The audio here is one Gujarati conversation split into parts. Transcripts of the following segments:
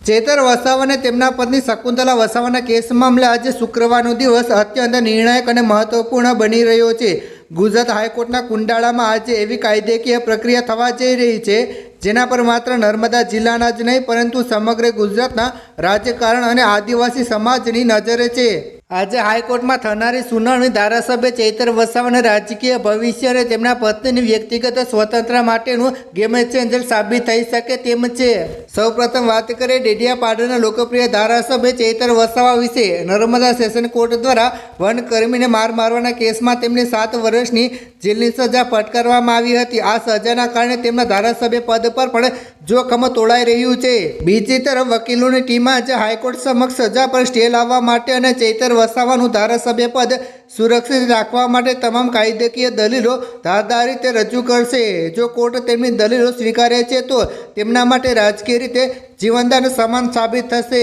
ચેતર વસાવાને તેમના પત્ની શકુંતલા વસાવાના કેસ મામલે આજે શુક્રવારનો દિવસ અત્યંત નિર્ણાયક અને મહત્વપૂર્ણ બની રહ્યો છે। ગુજરાત હાઈકોર્ટના કુંડાળામાં આજે એવી કાયદેકીય પ્રક્રિયા થવા જઈ રહી છે જેના પર માત્ર નર્મદા જિલ્લાના જ નહીં પરંતુ સમગ્ર ગુજરાતના રાજકારણ અને આદિવાસી સમાજની નજર છે। આજે હાઈકોર્ટમાં થનારી સુનાવણી ધારાસભ્ય ચેતર વસાવાના રાજકીય ભવિષ્ય અને તેમના પત્નીની વ્યક્તિગત સ્વતંત્રતા માટેનું ગેમ ચેન્જર સાબિત થઈ શકે તેમ છે। સૌપ્રથમ વાત કરીએ ડેડિયાપાડાના લોકપ્રિય ધારાસભ્ય ચેતર વસાવા વિશે। નર્મદા સેશન કોર્ટ દ્વારા વનકર્મીને માર મારવાના કેસમાં તેમને 7 વર્ષની જેલની સજા ફટકારવામાં આવી હતી। આ સજાના કારણે તેમના ધારાસભ્ય પદ પર પણ જોખમ તોળાઈ રહ્યું છે। બીજી તરફ વકીલોની ટીમ આજે હાઈકોર્ટ સમક્ષ સજા પર સ્ટે લાવવા માટે અને ચેતર વસાવાનું ધારાસભ્ય પદ સુરક્ષિત રાખવા માટે તમામ કાયદેકીય દલીલો ધારદાર રીતે રજૂ કરશે। જો કોર્ટ તેમની દલીલો સ્વીકારે છે તો તેમના માટે રાજકીય રીતે જીવનદાન સમાન સાબિત થશે।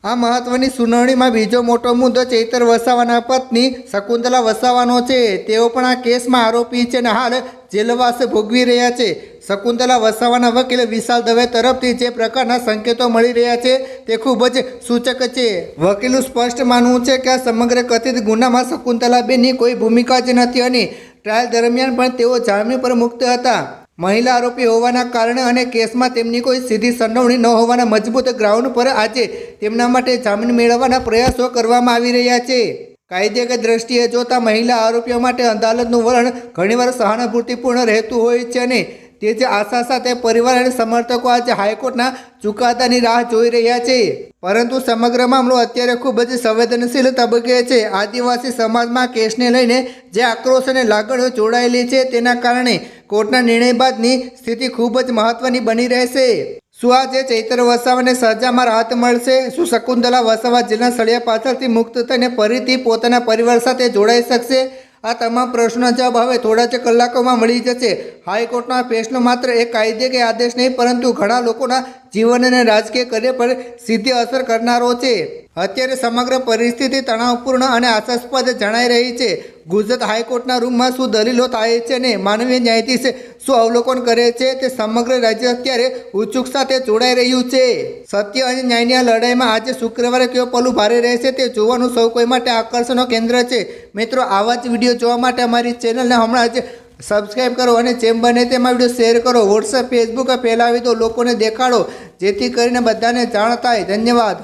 આ મહત્વની સુનાવણીમાં બીજો મોટો મુદ્દો ચેતર વસાવાના પત્ની શકુંતલા વસાવાનો છે। તેઓ પણ આ કેસમાં આરોપી છે અને હાલ જેલવાસ ભોગવી રહ્યા છે। શકુંતલા વસાવાના વકીલ વિશાલ દવે તરફથી જે પ્રકારના સંકેતો મળી રહ્યા છે તે ખૂબ જ સૂચક છે। વકીલનું સ્પષ્ટ માનવું છે કે આ સમગ્ર કથિત ગુનામાં શકુંતલાબેનની કોઈ ભૂમિકા જ નથી અને ટ્રાયલ દરમિયાન પણ તેઓ જામીન પર મુક્ત હતા। મહિલા આરોપી હોવાના કારણે અને કેસમાં તેમની કોઈ સીધી સંડોવણી ન હોવાના મજબૂત ગ્રાઉન્ડ પર આજે તેમના માટે જામીન મેળવવાના પ્રયાસો કરવામાં આવી રહ્યા છે। કાયદેકીય દ્રષ્ટિએ જોતા મહિલા આરોપીઓ માટે અદાલતનું વલણ ઘણીવાર સહાનુભૂતિપૂર્ણ રહેતું હોય છે અને તે જ આશા સાથે પરિવાર અને સમર્થકો આજે હાઈકોર્ટના ચુકાદાની રાહ જોઈ રહ્યા છે। પરંતુ સમગ્ર મામલો અત્યારે ખૂબ જ સંવેદનશીલ તબક્કે છે। આદિવાસી સમાજમાં કેસને લઈને જે આક્રોશ અને લાગણીઓ જોડાયેલી છે તેના કારણે કોર્ટના નિર્ણય બાદની સ્થિતિ ખૂબ જ મહત્વની બની રહેશે। શું આજે ચેતર વસાવાને સજામાં રાહત મળશે? શું શકુંતલા વસાવા જેલના સળિયા પાછળથી મુક્ત થઈને ફરીથી પોતાના પરિવાર સાથે જોડાઈ શકશે? આ તમામ પ્રશ્નોના જવાબ હવે થોડા જ કલાકોમાં મળી જશે। હાઈકોર્ટનો આ ફેસલો માત્ર એક કાયદેકીય આદેશ નહીં પરંતુ ઘણા લોકોના જીવન અને રાજકીય કાર્ય પર સીધી અસર કરનારો છે। અત્યારે સમગ્ર પરિસ્થિતિ તણાવપૂર્ણ અને આશાસ્પદ જણાઈ રહી છે। ગુજરાત હાઈકોર્ટના રૂમમાં શું દલીલો થાય છે અને માનવીય ન્યાયાધીશ શું અવલોકન કરે છે તે સમગ્ર રાજ્ય અત્યારે ઉત્સુક સાથે જોડાઈ રહ્યું છે। સત્ય અને ન્યાયની આ લડાઈમાં આજે શુક્રવારે કયો પલ્લું ભારે રહેશે તે જોવાનું સૌ કોઈ માટે આકર્ષણનું કેન્દ્ર છે। મિત્રો, આવા જ વિડીયો જોવા માટે અમારી ચેનલને હમણાં જ સબસ્ક્રાઈબ કરો અને જેમ બને તેમાં વિડીયો શેર કરો, વોટ્સએપ ફેસબુક ફેલાવી દો, લોકોને દેખાડો જેથી કરીને બધાને જાણ થાય। ધન્યવાદ।